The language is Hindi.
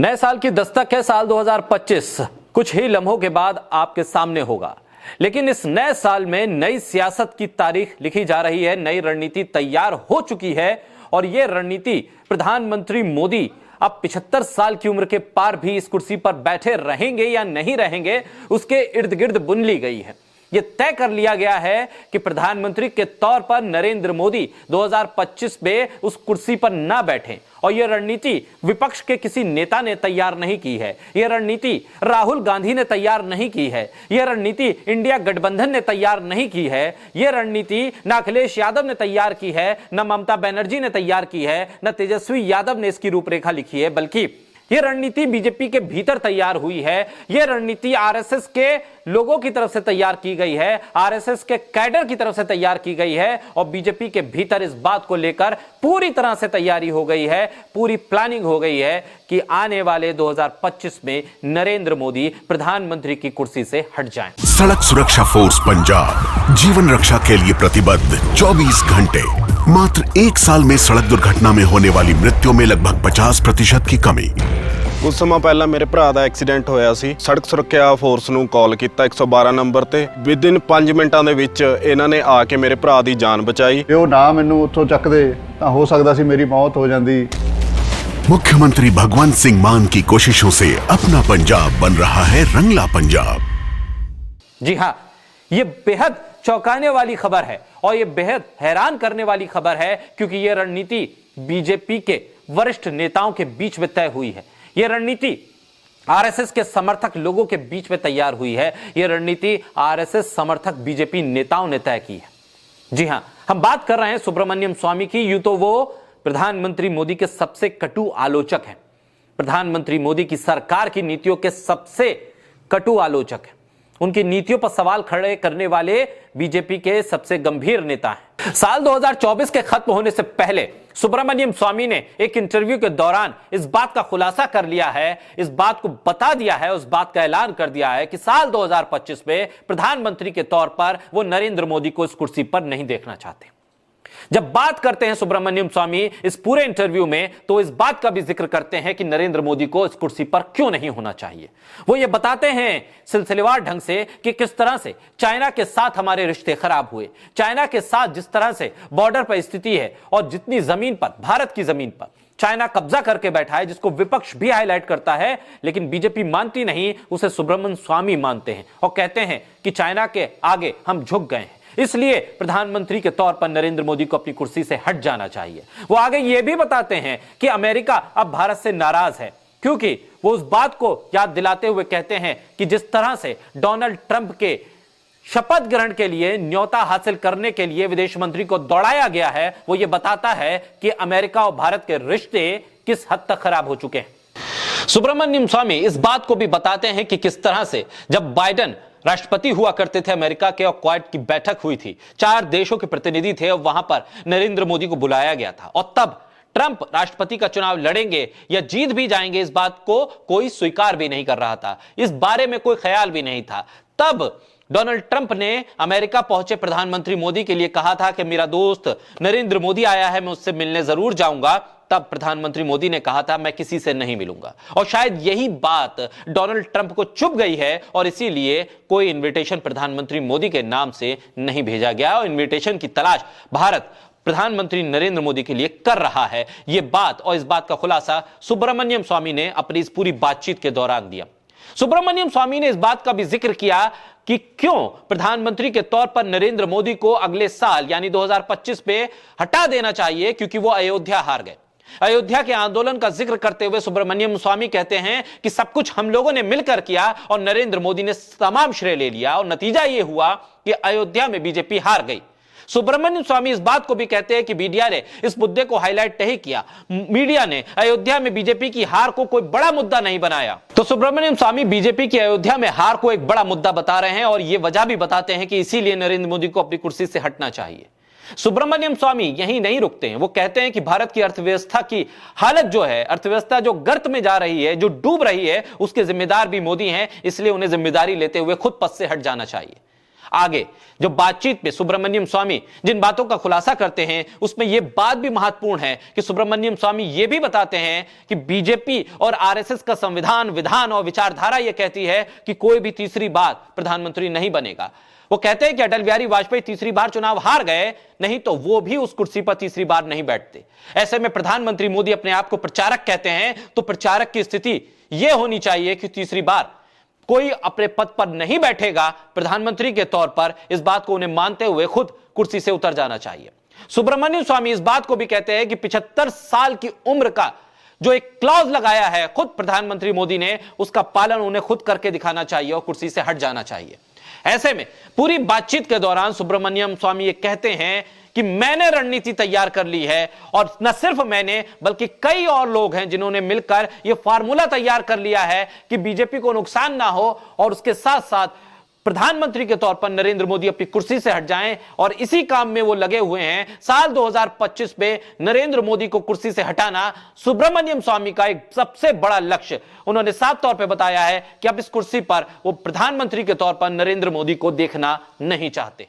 नए साल की दस्तक है साल 2025। कुछ ही लम्हों के बाद आपके सामने होगा, लेकिन इस नए साल में नई सियासत की तारीख लिखी जा रही है। नई रणनीति तैयार हो चुकी है और यह रणनीति प्रधानमंत्री मोदी अब 75 साल की उम्र के पार भी इस कुर्सी पर बैठे रहेंगे या नहीं रहेंगे, उसके इर्द गिर्द बुन ली गई है। यह तय कर लिया गया है कि प्रधानमंत्री के तौर पर नरेंद्र मोदी 2025 में उस कुर्सी पर ना बैठें। और यह रणनीति विपक्ष के किसी नेता ने तैयार नहीं की है, यह रणनीति राहुल गांधी ने तैयार नहीं की है, यह रणनीति इंडिया गठबंधन ने तैयार नहीं की है, यह रणनीति न अखिलेश यादव ने तैयार की है, न ममता बनर्जी ने तैयार की है, न तेजस्वी यादव ने इसकी रूपरेखा लिखी है, बल्कि यह रणनीति बीजेपी के भीतर तैयार हुई है। यह रणनीति आरएसएस के लोगों की तरफ से तैयार की गई है, आरएसएस के कैडर की तरफ से तैयार की गई है और बीजेपी के भीतर इस बात को लेकर पूरी तरह से तैयारी हो गई है, पूरी प्लानिंग हो गई है कि आने वाले 2025 में नरेंद्र मोदी प्रधानमंत्री की कुर्सी से हट जाएं। सड़क सुरक्षा फोर्स पंजाब जीवन रक्षा के लिए प्रतिबद्ध 24 घंटे। मात्र 1 साल में सड़क दुर्घटना में होने वाली मृत्यु में लगभग 50% की कमी। कुछ समय पहला मेरे भरा ਦਾ ਐਕਸੀਡੈਂਟ ਹੋਇਆ ਸੀ। ਸੜਕ ਸੁਰੱਖਿਆ ਫੋਰਸ ਨੂੰ ਕਾਲ ਕੀਤਾ 112 ਨੰਬਰ ਤੇ। ਵਿਦਿਨ 5 ਮਿੰਟਾਂ ਦੇ ਵਿੱਚ ਇਹਨਾਂ ਨੇ ਆ ਕੇ ਮੇਰੇ ਭਰਾ ਦੀ ਜਾਨ ਬਚਾਈ। ਜੇ ਉਹ ਨਾ ਮੈਨੂੰ ਉੱਥੋਂ ਚੱਕਦੇ ਤਾਂ ਹੋ ਸਕਦਾ ਸੀ ਮੇਰੀ ਮੌਤ ਹੋ ਜਾਂਦੀ। मुख्यमंत्री भगवंत सिंह मान की कोशिशों से अपना पंजाब बन रहा है रंगला पंजाब। जी हां, यह बेहद चौंकाने वाली खबर है और यह बेहद हैरान करने वाली खबर है, क्योंकि यह रणनीति बीजेपी के वरिष्ठ नेताओं के बीच में तय हुई है। यह रणनीति आरएसएस के समर्थक लोगों के बीच में तैयार हुई है। यह रणनीति आरएसएस समर्थक बीजेपी नेताओं ने तय की है। जी हां, हम बात कर रहे हैं सुब्रमण्यम स्वामी की। यूं तो वो प्रधानमंत्री मोदी के सबसे कटु आलोचक हैं, प्रधानमंत्री मोदी की सरकार की नीतियों के सबसे कटु आलोचक हैं, उनकी नीतियों पर सवाल खड़े करने वाले बीजेपी के सबसे गंभीर नेता हैं। साल 2024 के खत्म होने से पहले सुब्रमण्यम स्वामी ने एक इंटरव्यू के दौरान इस बात का खुलासा कर लिया है, इस बात को बता दिया है, उस बात का ऐलान कर दिया है कि साल 2025 में प्रधानमंत्री के तौर पर वो नरेंद्र मोदी को इस कुर्सी पर नहीं देखना चाहते। जब बात करते हैं सुब्रमण्यम स्वामी इस पूरे इंटरव्यू में, तो इस बात का भी जिक्र करते हैं कि नरेंद्र मोदी को इस कुर्सी पर क्यों नहीं होना चाहिए। वो ये बताते हैं सिलसिलेवार ढंग से कि किस तरह से चाइना के साथ हमारे रिश्ते खराब हुए, चाइना के साथ जिस तरह से बॉर्डर पर स्थिति है और जितनी जमीन पर, भारत की जमीन पर चाइना कब्जा करके बैठा है, जिसको विपक्ष भी हाईलाइट करता है, लेकिन बीजेपी मानती नहीं, उसे सुब्रमण्यम स्वामी मानते हैं और कहते हैं कि चाइना के आगे हम झुक गए हैं, इसलिए प्रधानमंत्री के तौर पर नरेंद्र मोदी को अपनी कुर्सी से हट जाना चाहिए। वो आगे यह भी बताते हैं कि अमेरिका अब भारत से नाराज है, क्योंकि वो उस बात को याद दिलाते हुए कहते हैं कि जिस तरह से डोनाल्ड ट्रंप के शपथ ग्रहण के लिए न्योता हासिल करने के लिए विदेश मंत्री को दौड़ाया गया है, वो ये बताता है कि अमेरिका और भारत के रिश्ते किस हद तक खराब हो चुके हैं। सुब्रमण्यम स्वामी इस बात को भी बताते हैं कि किस तरह से जब बाइडेन राष्ट्रपति हुआ करते थे अमेरिका के और क्वाड की बैठक हुई थी, 4 देशों के प्रतिनिधि थे और वहां पर नरेंद्र मोदी को बुलाया गया था और तब ट्रंप राष्ट्रपति का चुनाव लड़ेंगे या जीत भी जाएंगे, इस बात को कोई स्वीकार भी नहीं कर रहा था, इस बारे में कोई ख्याल भी नहीं था। तब डोनाल्ड ट्रंप ने अमेरिका पहुंचे प्रधानमंत्री मोदी के लिए कहा था कि मेरा दोस्त नरेंद्र मोदी आया है, मैं उससे मिलने जरूर जाऊंगा। तब प्रधानमंत्री मोदी ने कहा था मैं किसी से नहीं मिलूंगा, और शायद यही बात डोनाल्ड ट्रंप को चुभ गई है और इसीलिए कोई इनविटेशन प्रधानमंत्री मोदी के नाम से नहीं भेजा गया और इनविटेशन की तलाश भारत प्रधानमंत्री नरेंद्र मोदी के लिए कर रहा है। यह बात और इस बात का खुलासा सुब्रमण्यम स्वामी ने अपनी इस पूरी बातचीत के दौरान दिया। सुब्रमण्यम स्वामी ने इस बात का भी जिक्र किया कि क्यों प्रधानमंत्री के तौर पर नरेंद्र मोदी को अगले साल यानी 2025 पे हटा देना चाहिए, क्योंकि वो अयोध्या हार गए। अयोध्या के आंदोलन का जिक्र करते हुए सुब्रमण्यम स्वामी कहते हैं कि सब कुछ हम लोगों ने मिलकर किया और नरेंद्र मोदी ने तमाम श्रेय ले लिया और नतीजा यह हुआ कि अयोध्या में बीजेपी हार गई। सुब्रमण्यम स्वामी इस बात को भी कहते हैं कि मीडिया ने इस मुद्दे को हाईलाइट नहीं किया, मीडिया ने अयोध्या में बीजेपी की हार को कोई बड़ा मुद्दा नहीं बनाया। तो सुब्रमण्यम स्वामी बीजेपी की अयोध्या में हार को एक बड़ा मुद्दा बता रहे हैं और यह वजह भी बताते हैं कि इसीलिए नरेंद्र मोदी को अपनी कुर्सी से हटना चाहिए। सुब्रमण्यम स्वामी यहीं नहीं रुकते हैं, वो कहते हैं कि भारत की अर्थव्यवस्था की हालत जो है, अर्थव्यवस्था जो गर्त में जा रही है, जो डूब रही है, उसके जिम्मेदार भी मोदी हैं, इसलिए उन्हें जिम्मेदारी लेते हुए खुद पद से हट जाना चाहिए। आगे जो बातचीत में सुब्रमण्यम स्वामी जिन बातों का खुलासा करते हैं उसमें यह बात भी महत्वपूर्ण है कि सुब्रमण्यम स्वामी यह भी बताते हैं कि बीजेपी और आरएसएस का संविधान, विधान और विचारधारा यह कहती है कि कोई भी तीसरी बार प्रधानमंत्री नहीं बनेगा। वो कहते हैं कि अटल बिहारी वाजपेयी तीसरी बार चुनाव हार गए, नहीं तो वो भी उस कुर्सी पर तीसरी बार नहीं बैठते। ऐसे में प्रधानमंत्री मोदी अपने आप को प्रचारक कहते हैं, तो प्रचारक की स्थिति यह होनी चाहिए कि तीसरी बार कोई अपने पद पर नहीं बैठेगा प्रधानमंत्री के तौर पर। इस बात को उन्हें मानते हुए खुद कुर्सी से उतर जाना चाहिए। सुब्रमण्यम स्वामी इस बात को भी कहते हैं कि 75 साल की उम्र का जो एक क्लॉज लगाया है खुद प्रधानमंत्री मोदी ने, उसका पालन उन्हें खुद करके दिखाना चाहिए और कुर्सी से हट जाना चाहिए। ऐसे में पूरी बातचीत के दौरान सुब्रमण्यम स्वामी ये कहते हैं कि मैंने रणनीति तैयार कर ली है, और न सिर्फ मैंने बल्कि कई और लोग हैं जिन्होंने मिलकर यह फार्मूला तैयार कर लिया है कि बीजेपी को नुकसान ना हो और उसके साथ साथ प्रधानमंत्री के तौर पर नरेंद्र मोदी अपनी कुर्सी से हट जाएं। और इसी काम में वो लगे हुए हैं। साल 2025 में नरेंद्र मोदी को कुर्सी से हटाना सुब्रमण्यम स्वामी का एक सबसे बड़ा लक्ष्य। उन्होंने साफ तौर पर बताया है कि अब इस कुर्सी पर वो प्रधानमंत्री के तौर पर नरेंद्र मोदी को देखना नहीं चाहते।